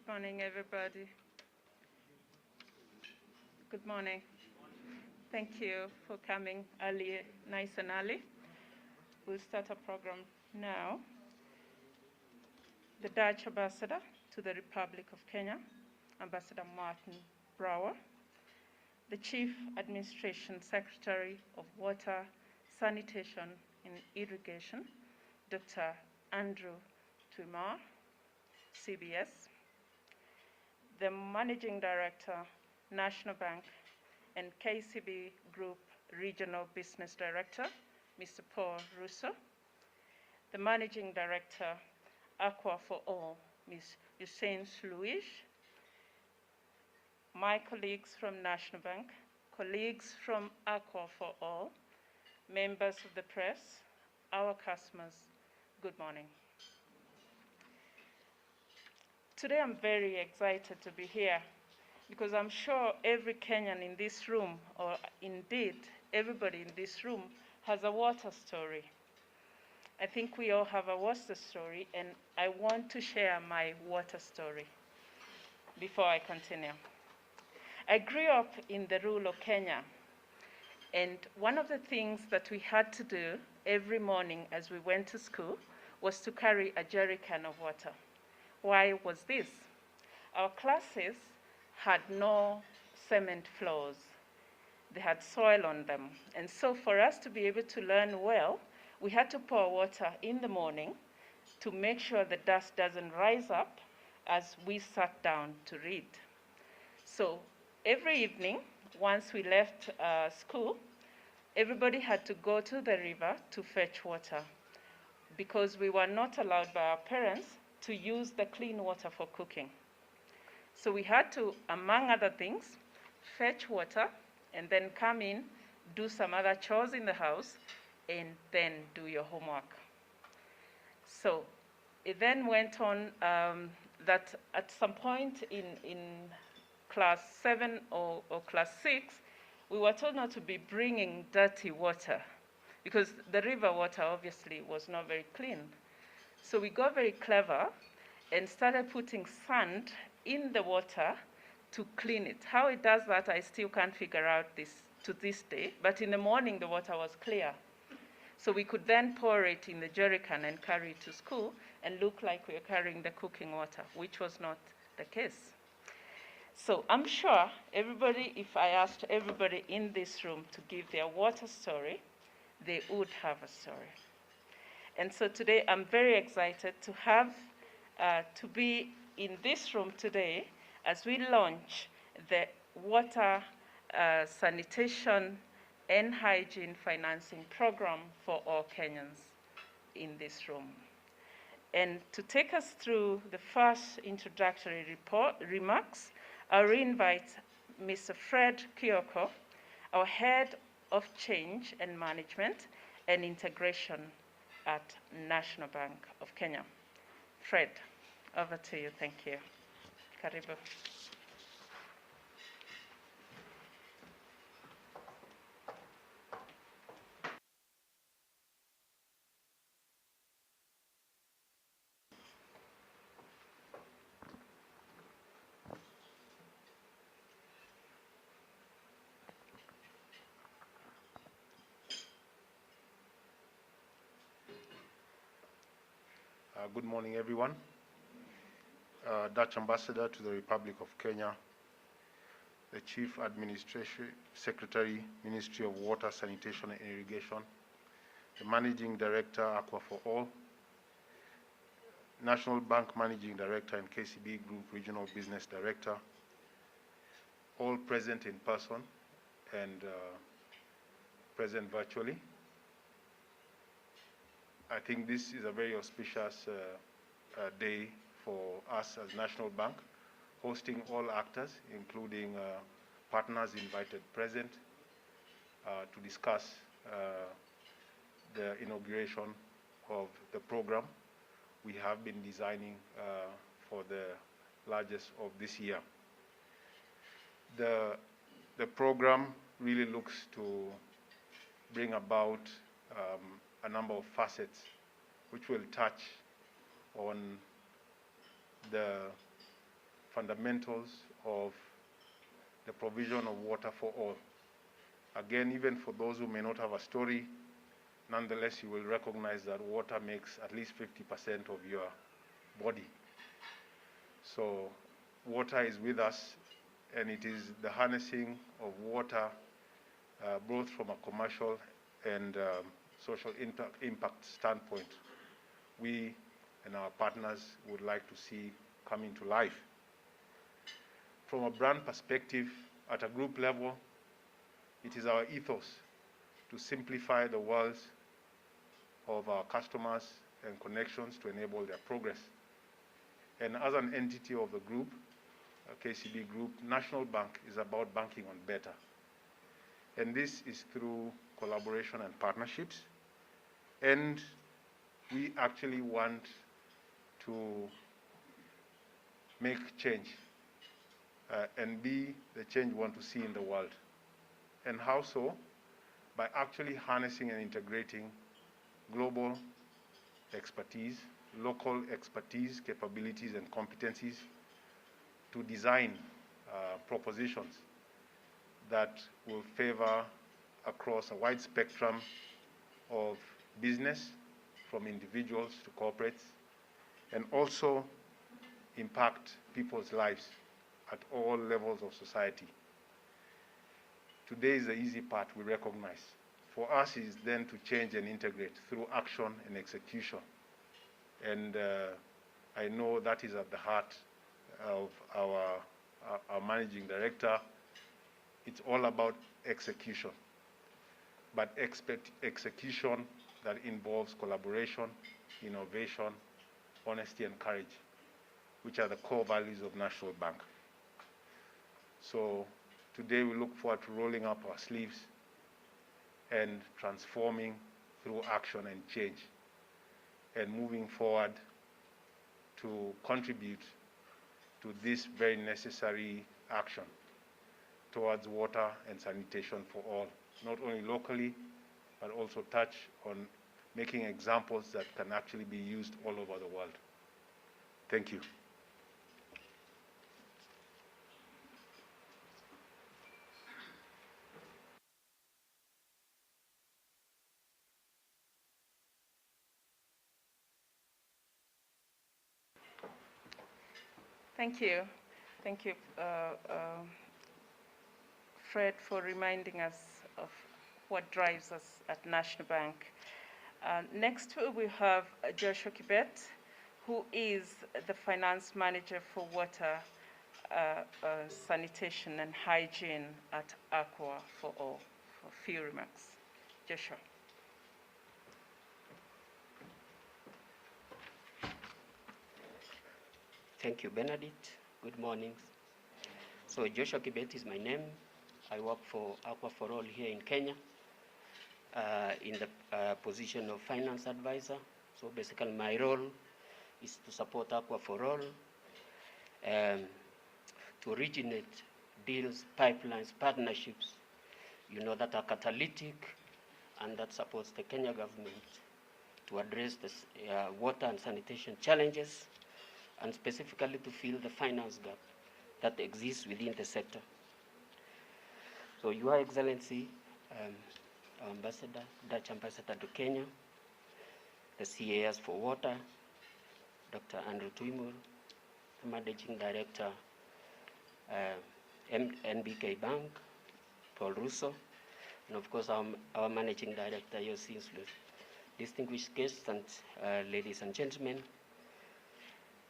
morning, everybody. Good morning. Thank you for coming early, nice and early. We'll start our program now. The Dutch Ambassador to the Republic of Kenya, Ambassador Martin Brouwer. The Chief Administration Secretary of Water, Sanitation and Irrigation, Dr. Andrew Twimar, CBS. The Managing Director, National Bank and KCB Group Regional Business Director, Mr. Paul Russo. The Managing Director, Aqua for All, Ms. Usain Louis. My colleagues from National Bank, colleagues from Aqua for All, members of the press, our customers, good morning. Today I'm very excited to be here because I'm sure every Kenyan in this room, or indeed everybody in this room, has a water story. I think we all have a water story, and I want to share my water story before I continue. I grew up in the rural Kenya, and one of the things that we had to do every morning as we went to school was to carry a jerry can of water. Why was this? Our classes had no cement floors. They had soil on them. And so for us to be able to learn well, we had to pour water in the morning to make sure the dust doesn't rise up as we sat down to read. So every evening, once we left school, everybody had to go to the river to fetch water because we were not allowed by our parents to use the clean water for cooking. So we had to, among other things, fetch water and then come in, do some other chores in the house, and then do your homework. So it then went on that at some point in class 7 or class 6, we were told not to be bringing dirty water because the river water obviously was not very clean. So we got very clever and started putting sand in the water to clean it. How it does that, I still can't figure out to this day, but in the morning the water was clear. So we could then pour it in the jerry can and carry it to school and look like we were carrying the cooking water, which was not the case. So I'm sure everybody, if I asked everybody in this room to give their water story, they would have a story. And so today I'm very excited to have to be in this room today as we launch the water sanitation and hygiene financing program for all Kenyans in this room. And to take us through the first introductory remarks, I'll invite Mr. Fred Kioko, our Head of Change and Management and Integration at National Bank of Kenya. Fred, over to you. Thank you. Karibu. Good morning, everyone. Dutch Ambassador to the Republic of Kenya, the Chief Administration Secretary, Ministry of Water, Sanitation and Irrigation, the Managing Director, Aqua for All, National Bank Managing Director and KCB Group Regional Business Director, all present in person and present virtually. I think this is a very auspicious day for us as National Bank, hosting all actors, including partners invited present, to discuss the inauguration of the program we have been designing for the largest of this year. The program really looks to bring about a number of facets which will touch on the fundamentals of the provision of water for all. Again, even for those who may not have a story, nonetheless, you will recognize that water makes at least 50% of your body. So water is with us, and it is the harnessing of water, both from a commercial and social impact standpoint, we and our partners would like to see come into life. From a brand perspective, at a group level, it is our ethos to simplify the worlds of our customers and connections to enable their progress. And as an entity of the group, KCB Group, National Bank is about banking on better. And this is through collaboration and partnerships. And we actually want to make change and be the change we want to see in the world. And how so? By actually harnessing and integrating global expertise, local expertise, capabilities, and competencies to design propositions that will favor across a wide spectrum of business, from individuals to corporates, and also impact people's lives at all levels of society. Today is the easy part, we recognize. For us is then to change and integrate through action and execution. And I know that is at the heart of our managing director. It's all about execution, but execution that involves collaboration, innovation, honesty, and courage, which are the core values of National Bank. So today we look forward to rolling up our sleeves and transforming through action and change, and moving forward to contribute to this very necessary action towards water and sanitation for all, not only locally, but also touch on making examples that can actually be used all over the world. Thank you. Thank you. Thank you, Fred, for reminding us of what drives us at National Bank. Next, we have Joshua Kibet, who is the Finance Manager for Water, Sanitation and Hygiene at Aqua for all. For a few remarks. Joshua. Thank you, Benedict. Good morning. So Joshua Kibet is my name. I work for Aqua for All here in Kenya in the position of finance advisor. So basically my role is to support Aqua for All, to originate deals, pipelines, partnerships, that are catalytic and that supports the Kenya government to address the water and sanitation challenges, and specifically to fill the finance gap that exists within the sector. So Your Excellency, our ambassador, Dutch ambassador to Kenya, the CAS for Water, Dr. Andrew Tuimur, the Managing Director, NBK Bank, Paul Russo, and of course our Managing Director, Yossi Inslu. Distinguished guests and ladies and gentlemen,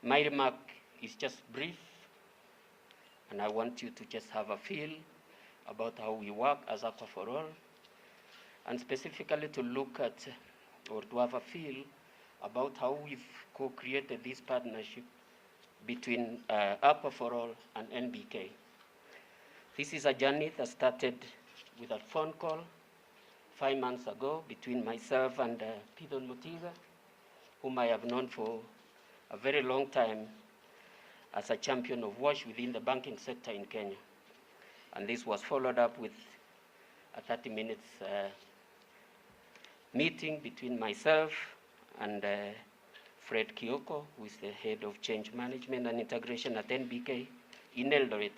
my remark is just brief, and I want you to just have a feel about how we work as Aqua for All, and specifically to look at or to have a feel about how we've co-created this partnership between Aqua for All and NBK. This is a journey that started with a phone call 5 months ago between myself and Pidon Mutiga, whom I have known for a very long time as a champion of WASH within the banking sector in Kenya. And this was followed up with a 30 minutes meeting between myself and Fred Kioko, who is the head of change management and integration at NBK in Eldoret.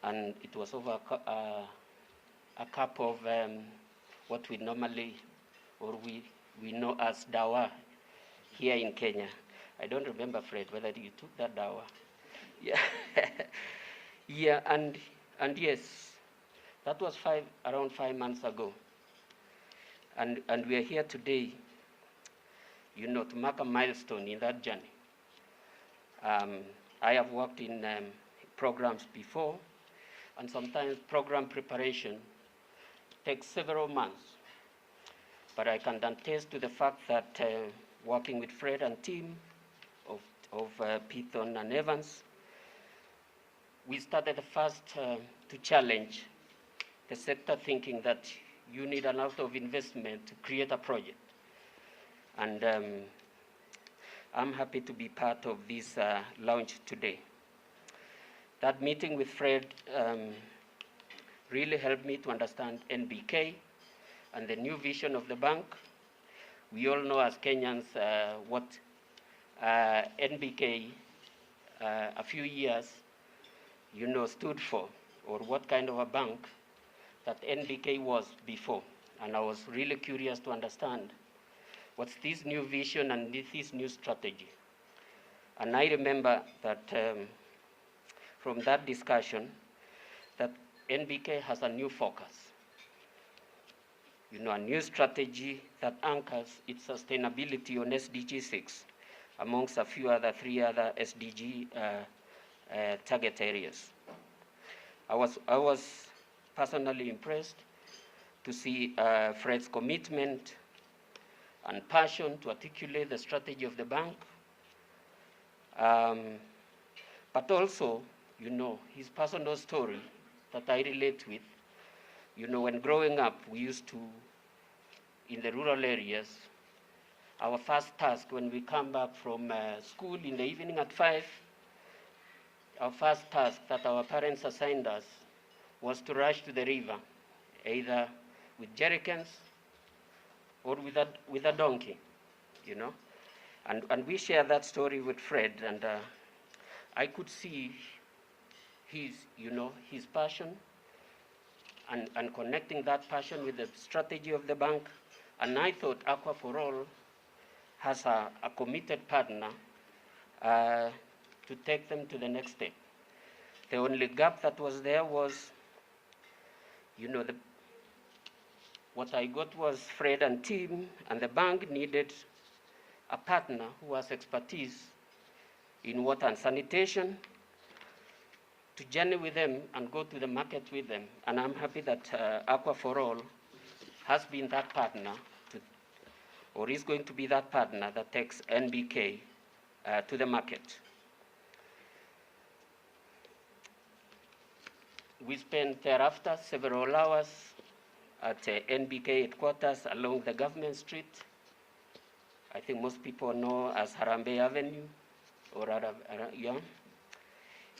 And it was over a cup of what we normally, or we know as dawa here in Kenya. I don't remember, Fred, whether you took that dawa. Yeah, yeah, and yes, that was around 5 months ago. And we are here today, you know, to mark a milestone in that journey. I have worked in programs before, and sometimes program preparation takes several months. But I can attest to the fact that working with Fred and team of Python and Evans, we started first to challenge the sector, thinking that you need a lot of investment to create a project. And I'm happy to be part of this launch today. That meeting with Fred really helped me to understand NBK and the new vision of the bank. We all know as Kenyans what NBK a few years, you know, stood for, or what kind of a bank that NBK was before. And I was really curious to understand what's this new vision and this new strategy. And I remember that from that discussion, that NBK has a new focus, you know, a new strategy that anchors its sustainability on SDG 6, amongst a few other 3 other SDG target areas. I was personally impressed to see Fred's commitment and passion to articulate the strategy of the bank, but also, you know, his personal story that I relate with. You know, when growing up, we used to, in the rural areas, our first task when we come back from school in the evening at 5, our first task that our parents assigned us was to rush to the river, either with jerrycans or with a donkey, you know. And we share that story with Fred, and I could see his, you know, his passion and connecting that passion with the strategy of the bank. And I thought Aqua for All has a committed partner to take them to the next step. The only gap that was there was, you know, what I got was Fred and team, and the bank needed a partner who has expertise in water and sanitation to journey with them and go to the market with them. And I'm happy that Aqua for All has been that partner, or is going to be that partner that takes NBK to the market. We spent thereafter several hours at NBK headquarters along the government street. I think most people know as Harambee Avenue, or yeah,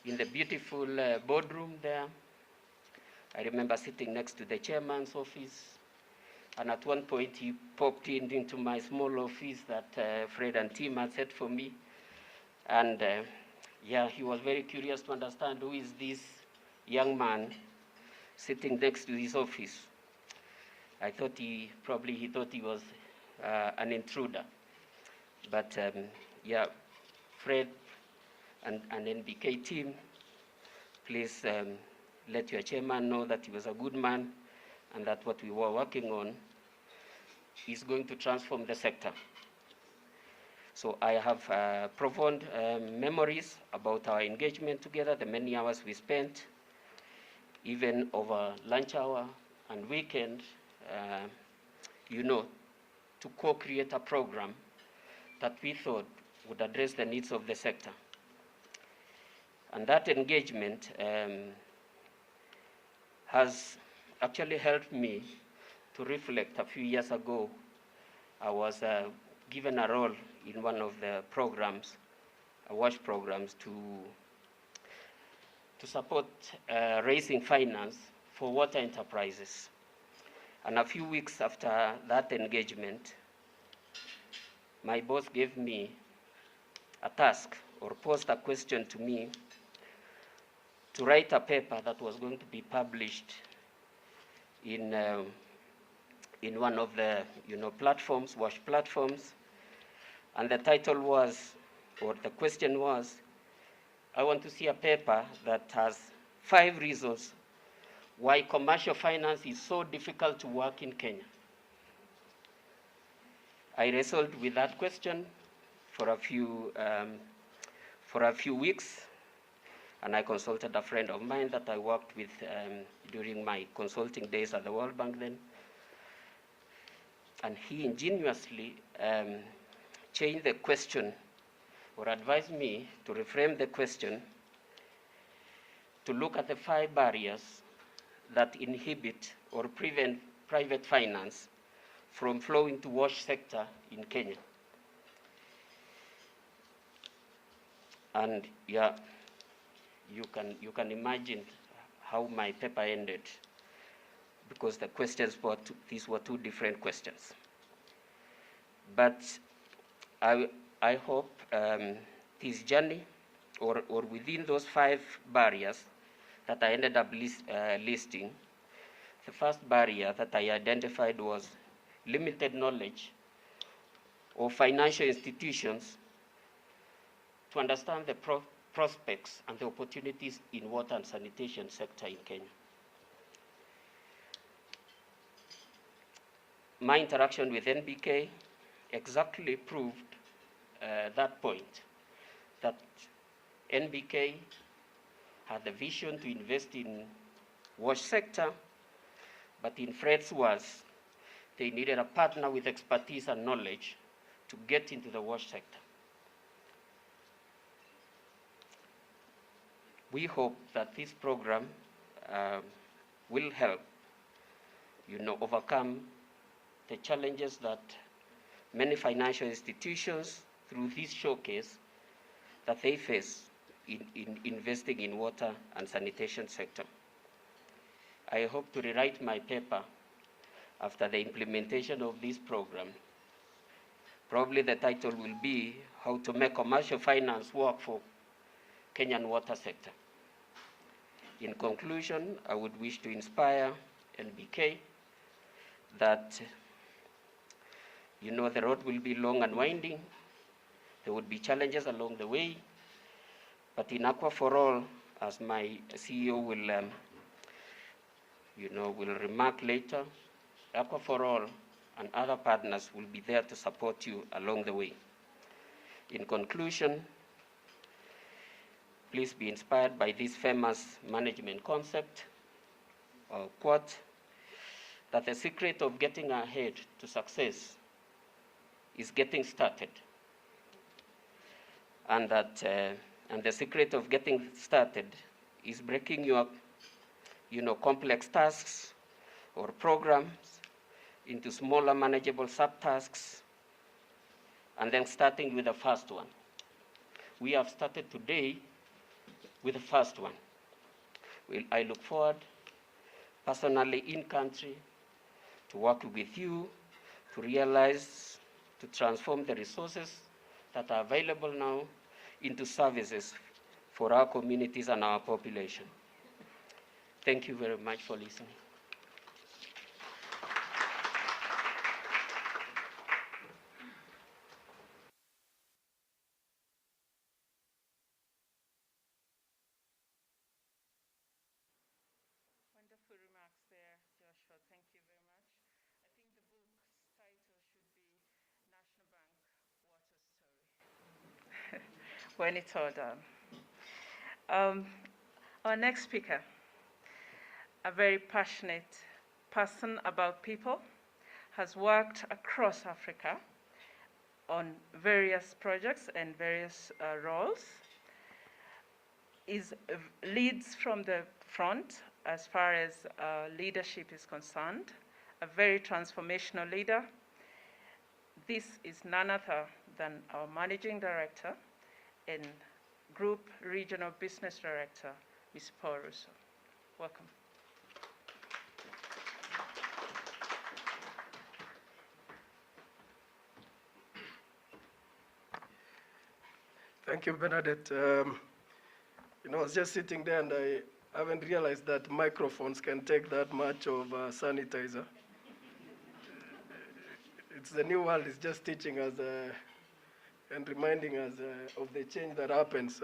in the beautiful boardroom there. I remember sitting next to the chairman's office, and at one point he popped into my small office that Fred and team had set for me. And yeah, he was very curious to understand who is this young man sitting next to his office. I thought he thought he was an intruder. But yeah, Fred and NBK team, please let your chairman know that he was a good man and that what we were working on is going to transform the sector. So I have profound memories about our engagement together, the many hours we spent, even over lunch hour and weekend, you know, to co-create a program that we thought would address the needs of the sector. And that engagement has actually helped me to reflect. A few years ago, I was given a role in one of the programs, WASH programs, to support raising finance for water enterprises. And a few weeks after that engagement, my boss gave me a task or posed a question to me to write a paper that was going to be published in one of the platforms, WASH platforms, and the title was, or the question was, I want to see a paper that has 5 reasons why commercial finance is so difficult to work in Kenya. I wrestled with that question for a few weeks, and I consulted a friend of mine that I worked with during my consulting days at the World Bank then, and he ingeniously changed the question or advised me to reframe the question to look at the 5 barriers that inhibit or prevent private finance from flowing to WASH sector in Kenya. And yeah, you can imagine how my paper ended, because the questions were these were 2 different questions. But I hope this journey, or within those 5 barriers that I ended up listing, the first barrier that I identified was limited knowledge of financial institutions to understand the prospects and the opportunities in water and sanitation sector in Kenya. My interaction with NBK exactly proved that point, that NBK had the vision to invest in WASH sector, but in Fred's words, they needed a partner with expertise and knowledge to get into the WASH sector. We hope that this program will help, overcome the challenges that many financial institutions, through this showcase, that they face in investing in water and sanitation sector. I hope to rewrite my paper after the implementation of this program. Probably the title will be How to Make Commercial Finance Work for Kenyan Water Sector. In conclusion, I would wish to inspire NBK that the road will be long and winding. There would be challenges along the way, but in Aqua for All, as my CEO will remark later, Aqua for All and other partners will be there to support you along the way. In conclusion, please be inspired by this famous management concept or quote, that the secret of getting ahead to success is getting started. And that and the secret of getting started is breaking your complex tasks or programs into smaller manageable subtasks, and then starting with the first one. We have started today with the first one. I look forward personally in country to work with you to realize, to transform the resources that are available now into services for our communities and our population. Thank you very much for listening. Wonderful remarks there, Joshua. Thank you very much. I think the book's title should be National Bank Water Story. When it's all done. Our next speaker, a very passionate person about people, has worked across Africa on various projects and various roles, leads from the front as far as leadership is concerned, a very transformational leader. This is none other than our Managing Director and Group Regional Business Director, Ms. Paul Russo. Welcome. Thank you, Bernadette. I was just sitting there and I haven't realized that microphones can take that much of sanitizer. It's the new world is just teaching us and reminding us of the change that happens.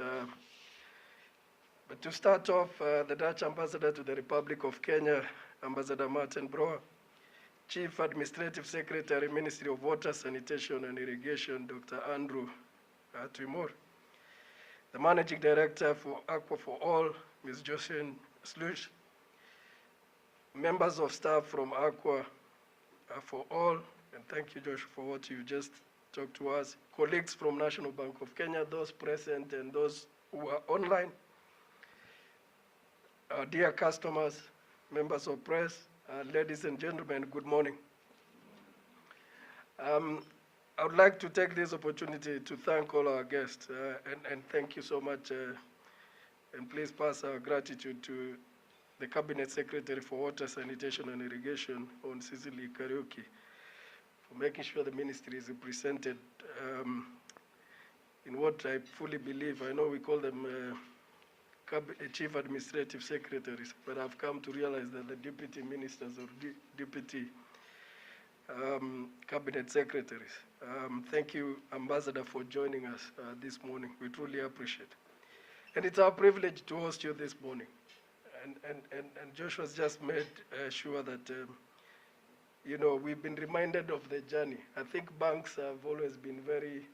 But to start off, the Dutch ambassador to the Republic of Kenya, Ambassador Martin Broer, Chief Administrative Secretary, Ministry of Water, Sanitation and Irrigation, Dr. Andrew Timur, the Managing Director for Aqua for All, Ms. Jocelyn Slush, members of staff from Aqua for All, and thank you, Josh, for what you just talked to us, colleagues from National Bank of Kenya, those present and those who are online, dear customers, members of press, ladies and gentlemen, good morning. I would like to take this opportunity to thank all our guests and thank you so much. And please pass our gratitude to the Cabinet Secretary for Water, Sanitation and Irrigation, on Sicily Karaoke, for making sure the ministry is represented in what I fully believe. I know we call them Chief Administrative Secretaries, but I've come to realize that the Deputy Ministers or Deputy Cabinet Secretaries. Thank you, Ambassador, for joining us this morning. We truly appreciate it. And it's our privilege to host you this morning. And Joshua's just made sure that, we've been reminded of the journey. I think banks have always been very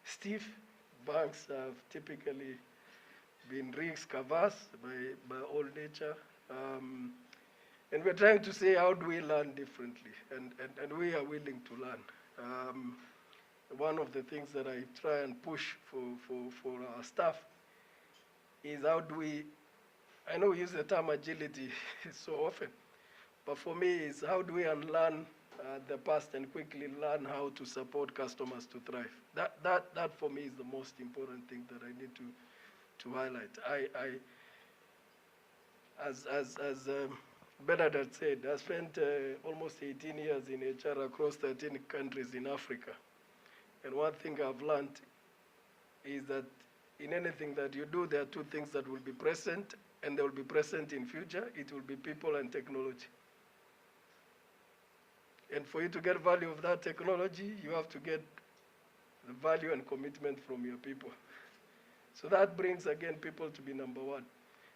stiff. Banks have typically been risk averse by all nature. And we're trying to say, how do we learn differently? And we are willing to learn. One of the things that I try and push for our staff is how do we, I know we use the term agility so often, but for me is how do we unlearn the past and quickly learn how to support customers to thrive. That for me is the most important thing that I need to highlight. As Bernadette said, I spent almost 18 years in HR across 13 countries in Africa. And one thing I've learned is that in anything that you do, there are two things that will be present, and they will be present in future. It will be people and technology. And for you to get value of that technology, you have to get the value and commitment from your people. So that brings, again, people to be number one,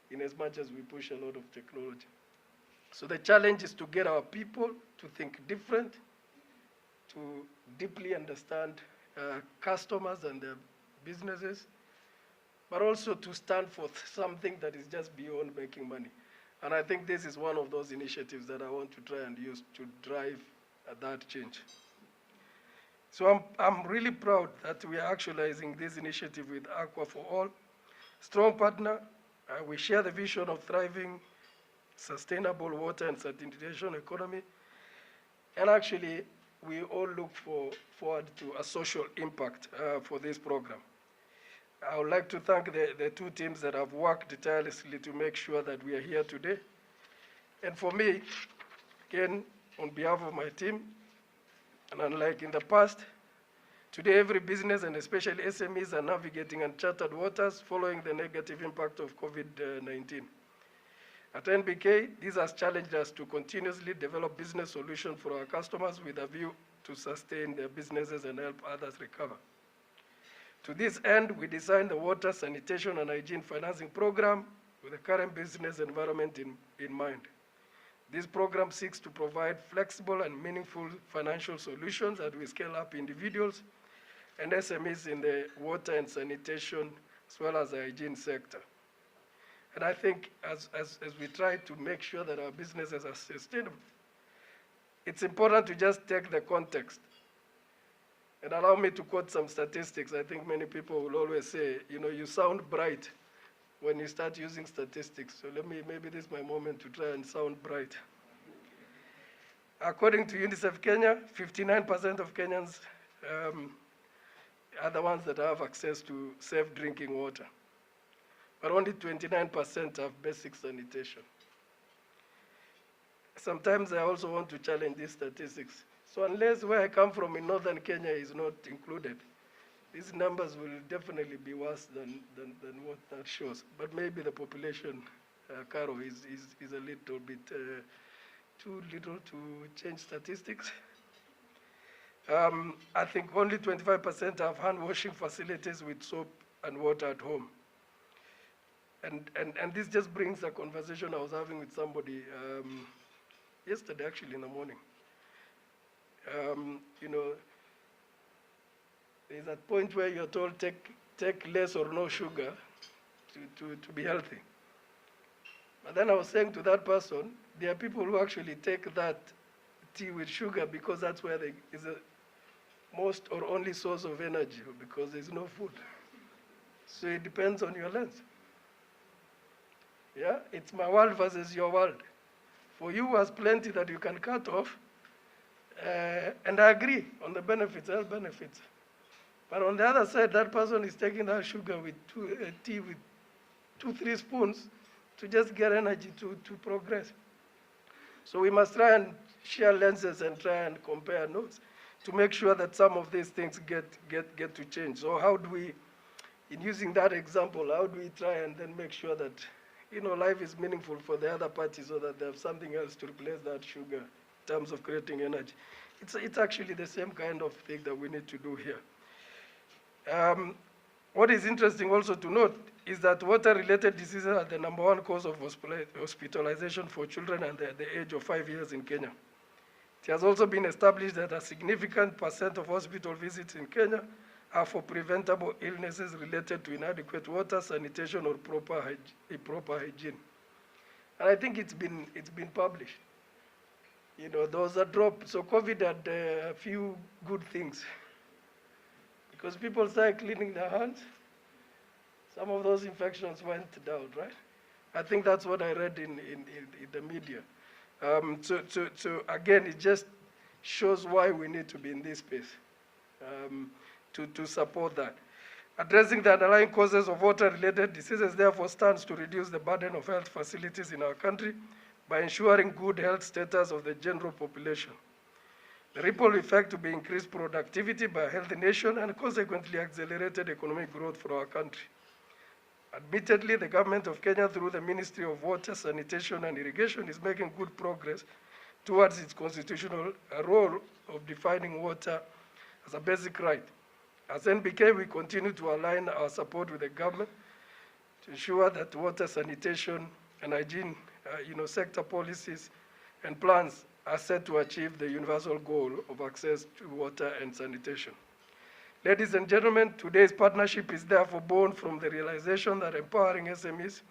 in as much as we push a lot of technology. So the challenge is to get our people to think different, to deeply understand customers and their businesses, but also to stand for something that is just beyond making money. And I think this is one of those initiatives that I want to try and use to drive that change. So I'm really proud that we are actualizing this initiative with Aqua for All. Strong partner, we share the vision of thriving, sustainable water and sanitation economy. And actually, we all look forward to a social impact for this program. I would like to thank the two teams that have worked tirelessly to make sure that we are here today. And for me, again, on behalf of my team, and unlike in the past, today every business and especially SMEs are navigating uncharted waters following the negative impact of COVID-19. At NBK, this has challenged us to continuously develop business solutions for our customers with a view to sustain their businesses and help others recover. To this end, we designed the Water, Sanitation and Hygiene Financing Program with the current business environment in mind. This program seeks to provide flexible and meaningful financial solutions as we scale up individuals and SMEs in the water and sanitation as well as the hygiene sector. And I think as we try to make sure that our businesses are sustainable, it's important to just take the context. And allow me to quote some statistics. I think many people will always say, you sound bright when you start using statistics. So maybe this is my moment to try and sound bright. According to UNICEF Kenya, 59% of Kenyans are the ones that have access to safe drinking water. But only 29% have basic sanitation. Sometimes I also want to challenge these statistics. So unless where I come from in northern Kenya is not included, these numbers will definitely be worse than what that shows. But maybe the population, Caro, is a little bit too little to change statistics. I think only 25% have hand washing facilities with soap and water at home. And this just brings a conversation I was having with somebody yesterday, actually, in the morning. You know, there's a point where you're told take less or no sugar to be healthy. But then I was saying to that person, there are people who actually take that tea with sugar because that's where there is a most or only source of energy, because there's no food. So it depends on your lens. Yeah, it's my world versus your world. For you, there's plenty that you can cut off, and I agree on the benefits, health benefits. But on the other side, that person is taking that sugar with tea with 2-3 spoons to just get energy to progress. So we must try and share lenses and try and compare notes to make sure that some of these things get to change. So how do we, in using that example, how do we try and then make sure that, you know, life is meaningful for the other party so that they have something else to replace that sugar in terms of creating energy? It's actually the same kind of thing that we need to do here. What is interesting also to note is that water-related diseases are the #1 cause of hospitalization for children under the age of 5 years in Kenya. It has also been established that a significant % of hospital visits in Kenya are for preventable illnesses related to inadequate water, sanitation, or proper hygiene. And I think it's been published. You know, there was a drop. So COVID had a few good things, because people started cleaning their hands. Some of those infections went down, right? I think that's what I read in the media. So again, it just shows why we need to be in this space to support that. Addressing the underlying causes of water-related diseases therefore stands to reduce the burden of health facilities in our country by ensuring good health status of the general population. The ripple effect to be increased productivity by a healthy nation and consequently accelerated economic growth for our country. Admittedly, the government of Kenya, through the Ministry of Water, Sanitation and Irrigation, is making good progress towards its constitutional role of defining water as a basic right. As NBK, we continue to align our support with the government to ensure that water, sanitation, and hygiene sector policies and plans are set to achieve the universal goal of access to water and sanitation. Ladies and gentlemen, today's partnership is therefore born from the realization that empowering SMEs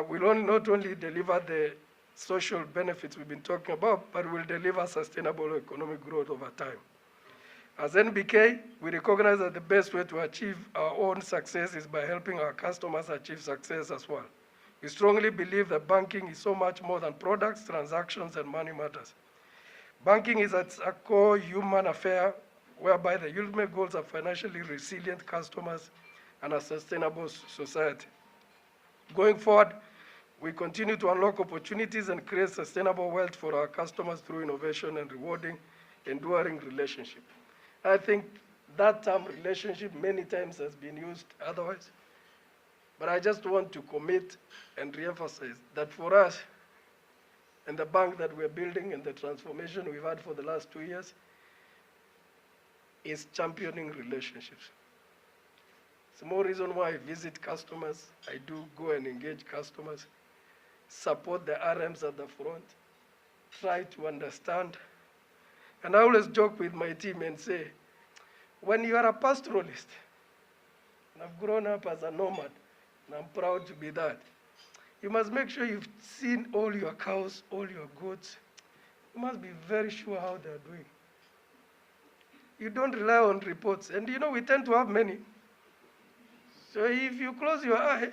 will not only deliver the social benefits we've been talking about, but will deliver sustainable economic growth over time. As NBK, we recognize that the best way to achieve our own success is by helping our customers achieve success as well. We strongly believe that banking is so much more than products, transactions, and money matters. Banking is at a core human affair whereby the ultimate goals are financially resilient customers and a sustainable society. Going forward, we continue to unlock opportunities and create sustainable wealth for our customers through innovation and rewarding, enduring relationship. I think that term relationship many times has been used otherwise, but I just want to commit and reemphasize that for us and the bank that we're building and the transformation we've had for the last 2 years is championing relationships. It's more reason why I visit customers, I do go and engage customers, support the RMs at the front, try to understand. And I always joke with my team and say, when you are a pastoralist, and I've grown up as a nomad, and I'm proud to be that, you must make sure you've seen all your cows, all your goats. You must be very sure how they're doing. You don't rely on reports. And you know, we tend to have many. So if you close your eye,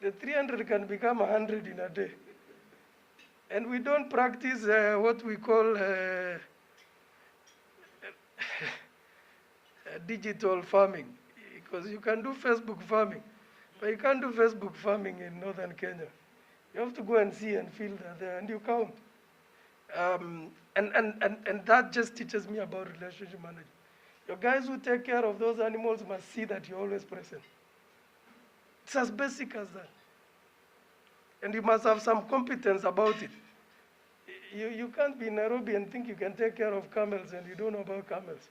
the 300 can become 100 in a day. And we don't practice what we call digital farming, because you can do Facebook farming, but you can't do Facebook farming in northern Kenya. You have to go and see and feel that there, and you count. And that just teaches me about relationship management. Your guys who take care of those animals must see that you're always present. It's as basic as that. And you must have some competence about it. You can't be in Nairobi and think you can take care of camels and you don't know about camels.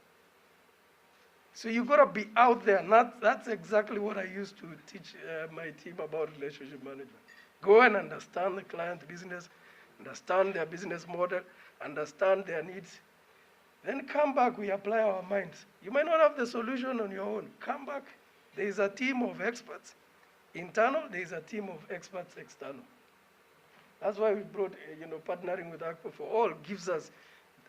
So you got to be out there. That's exactly what I used to teach my team about relationship management. Go and understand the client business, understand their business model, understand their needs. Then come back, we apply our minds. You might not have the solution on your own. Come back. There is a team of experts internal, there is a team of experts external. That's why we brought, partnering with Aqua for All gives us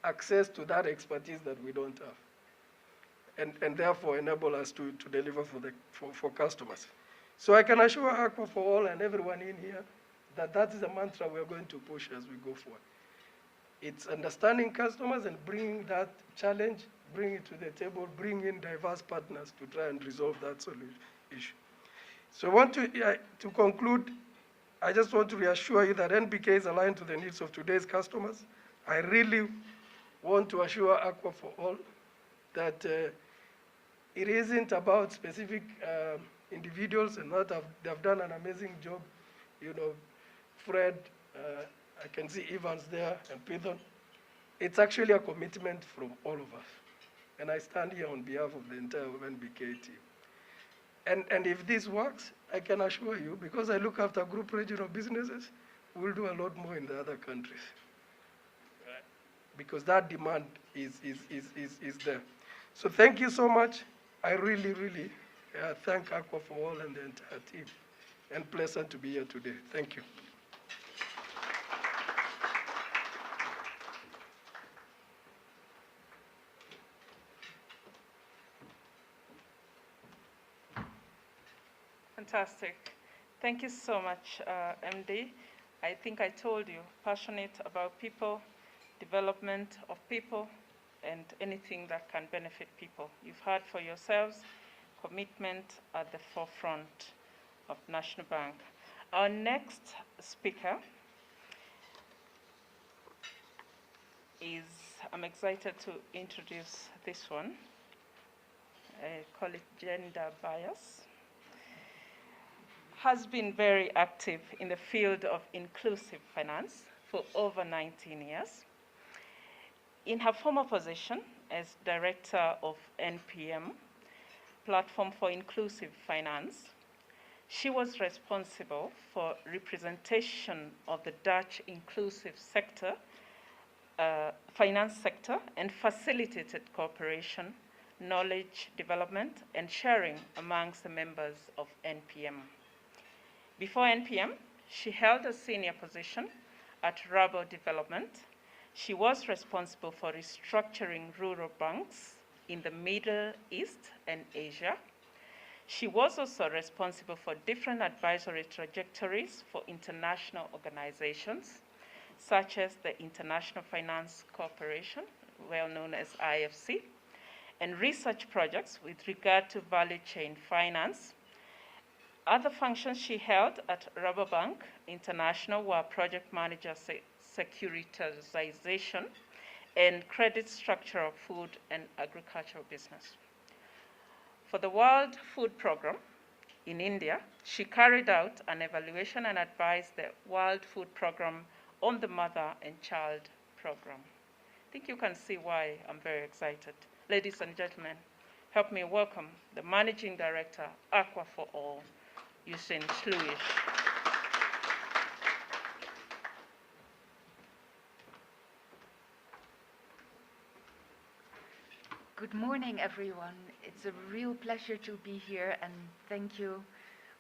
access to that expertise that we don't have. And therefore enable us to deliver for customers. So I can assure Aqua for All and everyone in here that is a mantra we're going to push as we go forward. It's understanding customers and bringing that challenge, bring it to the table, bring in diverse partners to try and resolve that issue. So I want to conclude, I just want to reassure you that NBK is aligned to the needs of today's customers. I really want to assure Aqua for All that it isn't about specific individuals, and that they've done an amazing job. Fred, I can see Evans there, and Pithon. It's actually a commitment from all of us. And I stand here on behalf of the entire NBK team. And if this works, I can assure you, because I look after group regional businesses, we'll do a lot more in the other countries. Because that demand is there. So thank you so much. I really, really thank Aqua for All and the entire team. And pleasant to be here today. Thank you. Fantastic. Thank you so much, MD. I think I told you, passionate about people, development of people, and anything that can benefit people. You've heard for yourselves, commitment at the forefront of National Bank. Our next speaker is, I'm excited to introduce this one. I call it gender bias. Has been very active in the field of inclusive finance for over 19 years. In her former position as Director of NPM, Platform for Inclusive Finance, she was responsible for representation of the Dutch inclusive sector, finance sector, and facilitated cooperation, knowledge development, and sharing amongst the members of NPM. Before NPM, she held a senior position at Rabo Development. She was responsible for restructuring rural banks in the Middle East and Asia. She was also responsible for different advisory trajectories for international organizations, such as the International Finance Corporation, well known as IFC, and research projects with regard to value chain finance. Other functions she held at Rabobank International were project manager securitization and credit structure of food and agricultural business. For the World Food Programme in India, she carried out an evaluation and advised the World Food Programme on the Mother and Child Programme. I think you can see why I'm very excited. Ladies and gentlemen, help me welcome the Managing Director, Aqua for All, Yusin Sluish. Good morning, everyone. It's a real pleasure to be here, and thank you,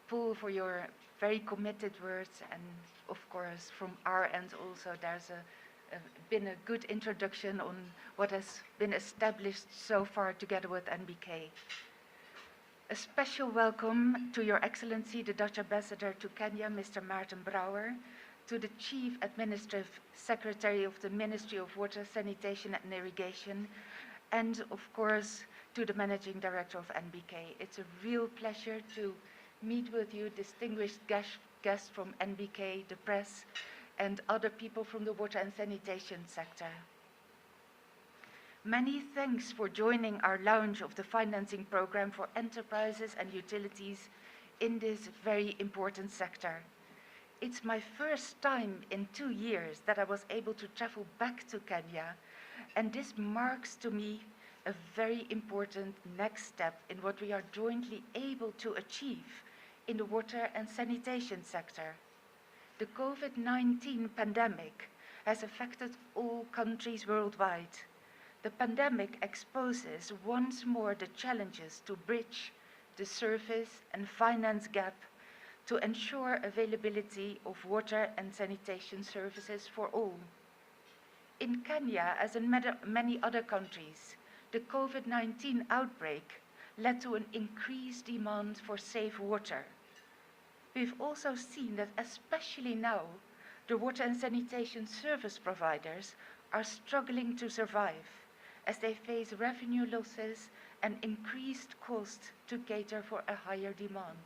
Paul, for your very committed words. And of course, from our end also, there's been a good introduction on what has been established so far together with NBK. A special welcome to Your Excellency, the Dutch Ambassador to Kenya, Mr. Maarten Brouwer, to the Chief Administrative Secretary of the Ministry of Water, Sanitation and Irrigation, and of course, to the Managing Director of NBK. It's a real pleasure to meet with you, distinguished guests from NBK, the press, and other people from the water and sanitation sector. Many thanks for joining our launch of the financing program for enterprises and utilities in this very important sector. It's my first time in 2 years that I was able to travel back to Kenya, and this marks to me a very important next step in what we are jointly able to achieve in the water and sanitation sector. The COVID-19 pandemic has affected all countries worldwide. The pandemic exposes once more the challenges to bridge the service and finance gap to ensure availability of water and sanitation services for all. In Kenya, as in many other countries, the COVID-19 outbreak led to an increased demand for safe water. We've also seen that especially now, the water and sanitation service providers are struggling to survive as they face revenue losses and increased costs to cater for a higher demand.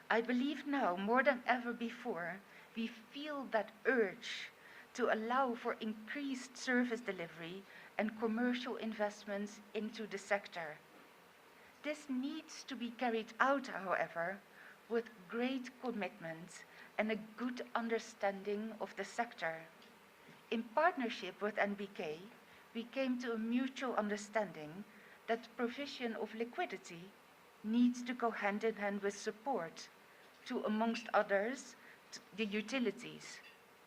I believe now, more than ever before, we feel that urge to allow for increased service delivery and commercial investments into the sector. This needs to be carried out, however, with great commitment and a good understanding of the sector. In partnership with NBK, we came to a mutual understanding that provision of liquidity needs to go hand in hand with support to, amongst others, the utilities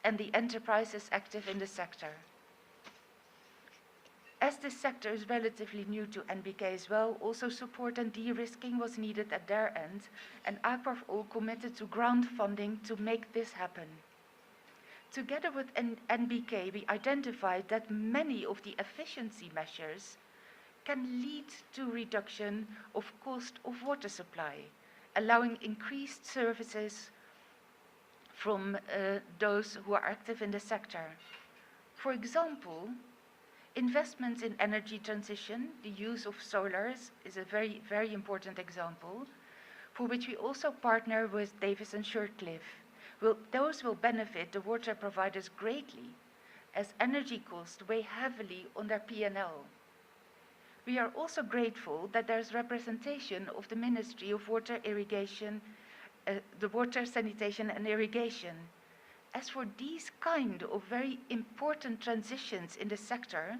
and the enterprises active in the sector. As this sector is relatively new to NBK as well, also support and de-risking was needed at their end, and Aqua all committed to grant funding to make this happen. Together with NBK, we identified that many of the efficiency measures can lead to reduction of cost of water supply, allowing increased services from those who are active in the sector. For example, investments in energy transition, the use of solars is a very, very important example, for which we also partner with Davis and Shirtcliffe. Those will benefit the water providers greatly, as energy costs weigh heavily on their P&L. We are also grateful that there is representation of the Ministry of Water Irrigation, the Water, Sanitation and Irrigation. As for these kind of very important transitions in the sector,